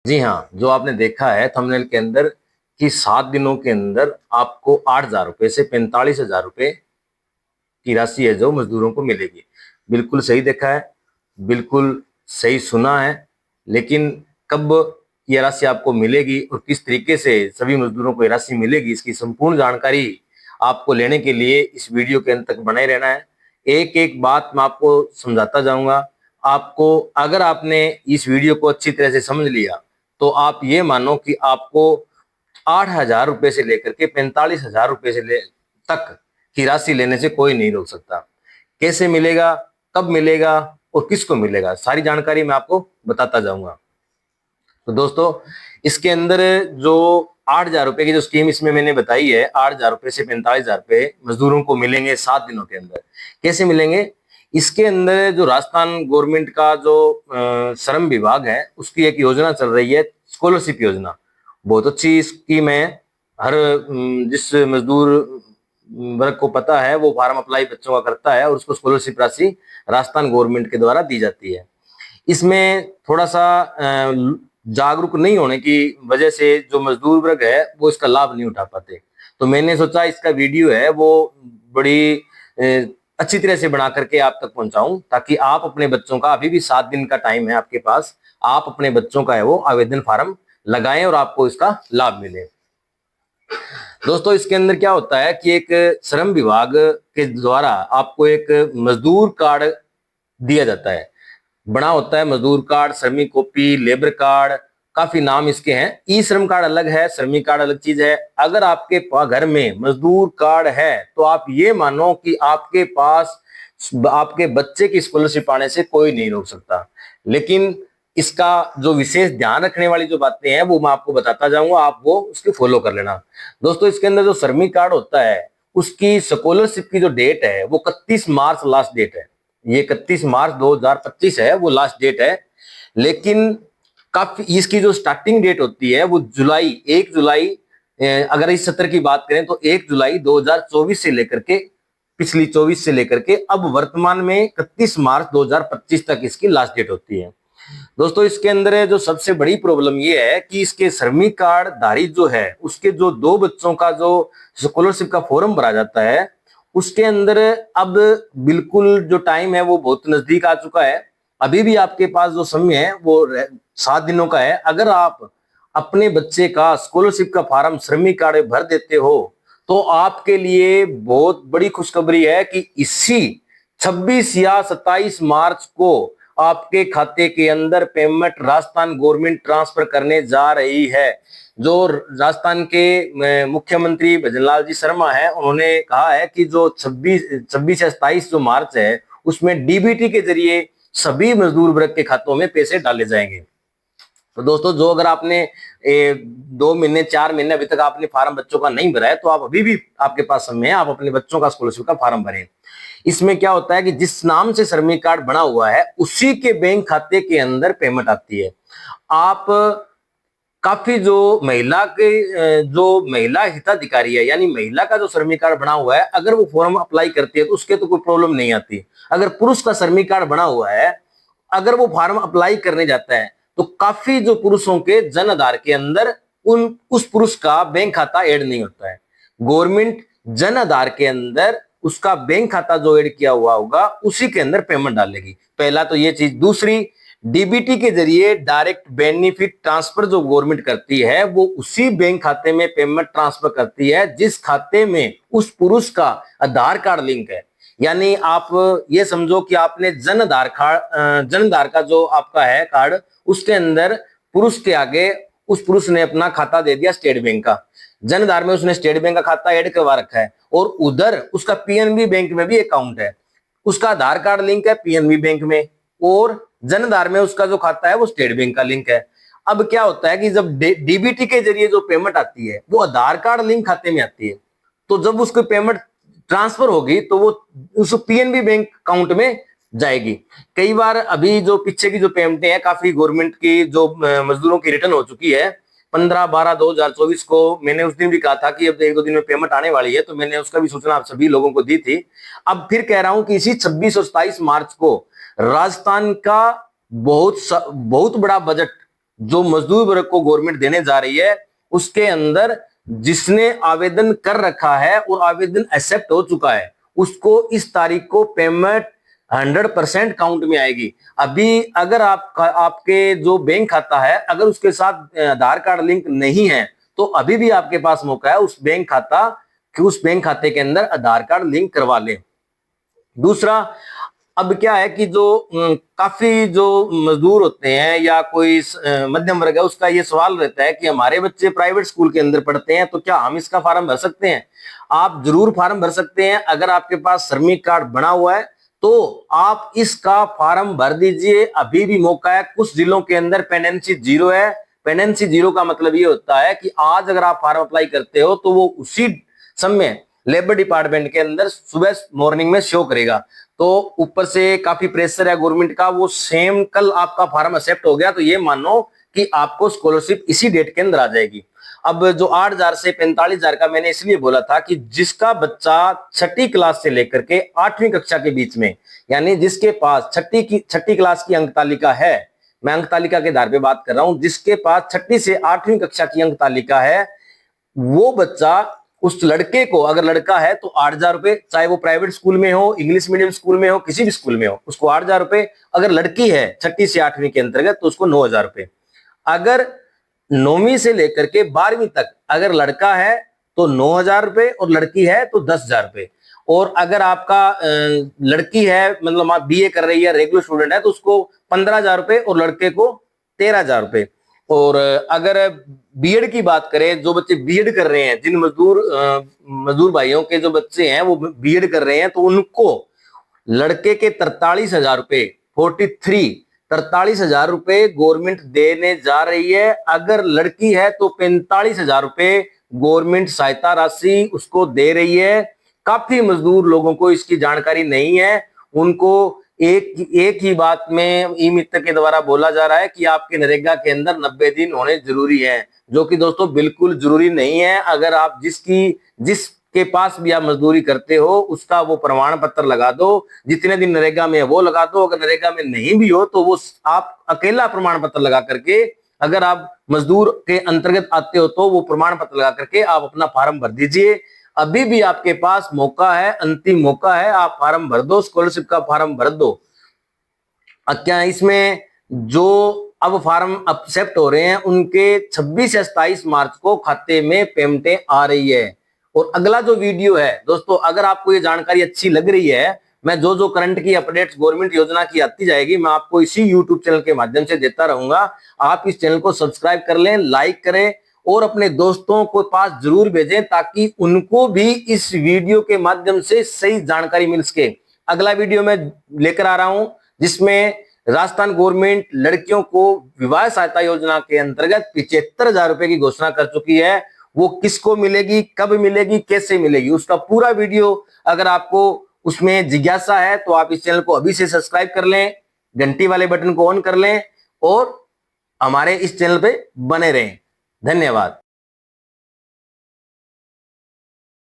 जी हाँ, जो आपने देखा है थंबनेल के अंदर कि 7 दिनों के अंदर आपको 8,000 रुपए से 45,000 रुपए की राशि है जो मजदूरों को मिलेगी। बिल्कुल सही देखा है, बिल्कुल सही सुना है, लेकिन कब ये राशि आपको मिलेगी और किस तरीके से सभी मजदूरों को ये राशि मिलेगी, इसकी संपूर्ण जानकारी आपको लेने के लिए इस वीडियो के अंत तक बने रहना है। एक-एक बात मैं आपको समझाता जाऊँगा। आपको अगर आपने इस वीडियो को अच्छी तरह से समझ लिया, तो आप ये मानो कि आपको 8,000 रुपए से लेकर के 45,000 रुपए से ले तक की राशि लेने से कोई नहीं रोक सकता। कैसे मिलेगा, कब मिलेगा और किसको मिलेगा, सारी जानकारी मैं आपको बताता जाऊंगा। तो दोस्तों, इसके अंदर जो 8,000 रुपए की जो स्कीम इसमें मैंने बताई है, 8,000 रुपए से 45,000 रुपए मजदूरों को मिलेंगे 7 दिनों के अंदर। कैसे मिलेंगे? इसके अंदर जो राजस्थान गवर्नमेंट का जो श्रम विभाग है, उसकी एक योजना चल रही है, स्कॉलरशिप योजना। बहुत अच्छी स्कीम है। हर जिस मजदूर वर्ग को पता है, वो फार्म अप्लाई बच्चों का करता है और उसको स्कॉलरशिप राशि राजस्थान गवर्नमेंट के द्वारा दी जाती है। इसमें थोड़ा-सा जागरूक नहीं होने की वजह से जो मजदूर वर्ग है, वो इसका लाभ नहीं उठा पाते। तो मैंने सोचा इसका वीडियो है वो बड़ी अच्छी तरह से बना करके आप तक पहुँचाऊँ, ताकि आप अपने बच्चों का, अभी भी 7 दिन का टाइम है आपके पास, आप अपने बच्चों का है वो आवेदन फार्म लगाएँ और आपको इसका लाभ मिले। दोस्तों, इसके अंदर क्या होता है कि एक श्रम विभाग के द्वारा आपको एक मजदूर कार्ड दिया जाता है। बना होता है मजदूर कार्ड, श्रमिक कॉपी, लेबर कार्ड, काफी नाम इसके हैं। ई श्रम कार्ड अलग है, श्रमिक कार्ड अलग चीज है। अगर आपके घर में मजदूर कार्ड है, तो आप ये मानो कि आपके पास आपके बच्चे की स्कॉलरशिप आने से कोई नहीं रोक सकता। लेकिन इसका जो विशेष ध्यान रखने वाली जो बातें हैं, वो मैं आपको बताता जाऊंगा, आप वो उसके फॉलो कर लेना। दोस्तों, इसके अंदर जो श्रमिक कार्ड होता है, उसकी स्कॉलरशिप की जो डेट है, वो 31 मार्च लास्ट डेट है। ये 31 मार्च 2025 है, वो लास्ट डेट है। लेकिन काफी इसकी जो स्टार्टिंग डेट होती है, वो 1 जुलाई, अगर इस सत्र की बात करें तो 1 जुलाई 2024 से लेकर के, पिछली 24 से लेकर के अब वर्तमान में 31 मार्च 2025 तक इसकी लास्ट डेट होती है। दोस्तों, इसके अंदर जो सबसे बड़ी प्रॉब्लम ये है कि इसके श्रमिक कार्ड धारी जो है, उसके जो 2 बच्चों का जो स्कॉलरशिप का फॉर्म भरा जाता है, उसके अंदर अब बिल्कुल जो टाइम है वो बहुत नजदीक आ चुका है। अभी भी आपके पास जो समय है वो 7 दिनों का है। अगर आप अपने बच्चे का स्कॉलरशिप का फॉर्म श्रमिक कार्ड भर देते हो, तो आपके लिए बहुत बड़ी खुशखबरी है कि इसी 26 या 27 मार्च को आपके खाते के अंदर पेमेंट राजस्थान गवर्नमेंट ट्रांसफर करने जा रही है। जो राजस्थान के मुख्यमंत्री भजनलाल जी शर्मा है, उन्होंने कहा है कि जो 26 या 27 जो मार्च है, उसमें डीबीटी के जरिए सभी मजदूर वर्ग के खातों में पैसे डाले जाएंगे। तो दोस्तों, जो अगर आपने 2 महीने 4 महीने अभी तक आपने फार्म बच्चों का नहीं भरा है, तो आप अभी भी आपके पास समय है, आप अपने बच्चों का स्कॉलरशिप का फार्म भरें। इसमें क्या होता है कि जिस नाम से श्रमिक कार्ड बना हुआ है, उसी के बैंक खाते के अंदर पेमेंट आती है। आप काफी जो महिला के जो महिला हिताधिकारी है, यानी महिला का जो श्रमिक कार्ड बना हुआ है, अगर वो फॉर्म अप्लाई करती है तो उसके तो कोई प्रॉब्लम नहीं आती। अगर पुरुष का श्रमिक कार्ड बना हुआ है, अगर वो फॉर्म अप्लाई करने जाता है, तो काफी जो पुरुषों के जन आधार के अंदर उस पुरुष का बैंक खाता ऐड नहीं होता है। गवर्नमेंट जन आधार के अंदर उसका बैंक खाता जो ऐड किया हुआ होगा, उसी के अंदर पेमेंट डालेगी। पहला तो ये चीज। दूसरी, डीबीटी के जरिए डायरेक्ट बेनिफिट ट्रांसफर जो गवर्नमेंट करती है, वो उसी बैंक खाते में पेमेंट ट्रांसफर करती है जिस खाते में उस पुरुष का आधार कार्ड लिंक है। यानी आप ये समझो कि आपने जन आधार का जो आपका है कार्ड, उसके अंदर पुरुष के आगे उस पुरुष ने अपना खाता दे दिया स्टेट बैंक का। जन आधार में उसने स्टेट बैंक का खाता ऐड करवा रखा है, और उधर उसका पीएनबी बैंक में भी अकाउंट है। उसका आधार कार्ड लिंक है पीएनबी बैंक में, और जन आधार में उसका जो खाता है वो स्टेट बैंक का लिंक है। अब क्या होता है कि जब डीबीटी के जरिए जो पेमेंट आती है, वो आधार कार्ड लिंक खाते में आती है। तो जब उसको पेमेंट ट्रांसफर होगी, तो वो उस पीएनबी बैंक अकाउंट में जाएगी। कई बार अभी जो पीछे की जो पेमेंटें हैं, काफी गवर्नमेंट की जो मजदूरों की रिटर्न हो चुकी है, 15/12/2024 को मैंने उस दिन भी कहा था कि अब 1-2 दिन में पेमेंट आने वाली है, तो मैंने उसका भी सूचना आप सभी लोगों को दी थी। अब फिर कह रहा हूं कि इसी 26 और 27 मार्च को राजस्थान का बहुत बड़ा बजट जो मजदूर वर्ग को गवर्नमेंट देने जा रही है, उसके अंदर जिसने आवेदन कर रखा है और आवेदन एक्सेप्ट हो चुका है, उसको इस तारीख को पेमेंट 100% काउंट में आएगी। अभी अगर आपके जो बैंक खाता है, अगर उसके साथ आधार कार्ड लिंक नहीं है, तो अभी भी आपके पास मौका है उस बैंक खाते के अंदर आधार कार्ड लिंक करवा लें। दूसरा, अब क्या है कि जो काफी जो मजदूर होते हैं या कोई मध्यम वर्ग है, उसका ये सवाल रहता है कि हमारे बच्चे प्राइवेट स्कूल के अंदर पढ़ते हैं, तो क्या हम इसका फॉर्म भर सकते हैं? आप जरूर फॉर्म भर सकते हैं। अगर आपके पास श्रमिक कार्ड बना हुआ है तो आप इसका फॉर्म भर दीजिए, अभी भी मौका है। कुछ जिलों के अंदर पेंडेंसी 0 है। पेंडेंसी 0 का मतलब ये होता है कि आज अगर आप फॉर्म अप्लाई करते हो तो वो उसी समय लेबर डिपार्टमेंट के अंदर सुबह मॉर्निंग में शो करेगा। तो ऊपर से काफी प्रेशर है गवर्नमेंट का, वो सेम कल आपका फॉर्म एक्सेप्ट हो गया तो ये मानो कि आपको स्कॉलरशिप इसी डेट के अंदर आ जाएगी। अब जो 8,000 से 45,000 का मैंने इसलिए बोला था कि जिसका बच्चा 6ठी क्लास से लेकर के 8वीं कक्षा के बीच में, यानी जिसके पास 6ठी क्लास की अंक तालिका है, मैं अंक तालिका के आधार पे बात कर रहा हूं, जिसके पास 6ठी से 8वीं कक्षा की अंक तालिका है, वो बच्चा, उस लड़के को, अगर लड़का है तो 8,000 रुपए, चाहे वो प्राइवेट स्कूल में हो, इंग्लिश मीडियम स्कूल में हो, किसी भी स्कूल में हो, उसको 8,000 रुपए। अगर लड़की है 6ठी से 8वीं के अंतर्गत तो उसको 9,000 रुपए। अगर 9वीं से लेकर के 12वीं तक अगर लड़का है तो 9,000 रुपए और लड़की है तो 10,000 रुपए। और अगर आपका लड़की है, मतलब आप बीए कर रही है, रेगुलर स्टूडेंट है, तो उसको 15,000 रुपए और लड़के को 13,000 रुपए। और अगर बीएड की बात करें, जो बच्चे बीएड कर रहे हैं, जिन मजदूर भाइयों के जो बच्चे हैं वो बीएड कर रहे हैं, तो उनको लड़के के 43,000 रुपए, 43,000 रुपए गवर्नमेंट देने जा रही है। अगर लड़की है तो 45,000 रुपए गवर्नमेंट सहायता राशि उसको दे रही है। काफी मजदूर लोगों को इसकी जानकारी नहीं है। उनको एक ही बात में ई मित्र के द्वारा बोला जा रहा है कि आपके नरेगा के अंदर 90 दिन होने जरूरी है, जो कि दोस्तों बिल्कुल जरूरी नहीं है। अगर आप जिसके पास भी आप मजदूरी करते हो उसका वो प्रमाण पत्र लगा दो, जितने दिन नरेगा में है वो लगा दो। अगर नरेगा में नहीं भी हो तो वो आप अकेला प्रमाण पत्र लगा करके, अगर आप मजदूर के अंतर्गत आते हो तो वो प्रमाण पत्र लगा करके आप अपना फॉर्म भर दीजिए। अभी भी आपके पास मौका है, अंतिम मौका है, आप फॉर्म भर दो, स्कॉलरशिप का फॉर्म भर दो। क्या इसमें जो अब फॉर्म एक्सेप्ट हो रहे हैं उनके 26 से 27 मार्च को खाते में पेमेंटें आ रही है। और अगला जो वीडियो है दोस्तों, अगर आपको ये जानकारी अच्छी लग रही है, मैं जो करंट की अपडेट्स गवर्नमेंट योजना की आती जाएगी मैं आपको इसी यूट्यूब चैनल के माध्यम से देता रहूंगा। आप इस चैनल को सब्सक्राइब कर लें, लाइक करें और अपने दोस्तों को पास जरूर भेजें ताकि उनको भी इस वीडियो के माध्यम से सही जानकारी मिल सके। अगला वीडियो मैं लेकर आ रहा हूं जिसमें राजस्थान गवर्नमेंट लड़कियों को विवाह सहायता योजना के अंतर्गत 75,000 रुपए की घोषणा कर चुकी है। वो किसको मिलेगी, कब मिलेगी, कैसे मिलेगी, उसका पूरा वीडियो अगर आपको उसमें जिज्ञासा है तो आप इस चैनल को अभी से सब्सक्राइब कर लें, घंटी वाले बटन को ऑन कर लें और हमारे इस चैनल पे बने रहें। धन्यवाद।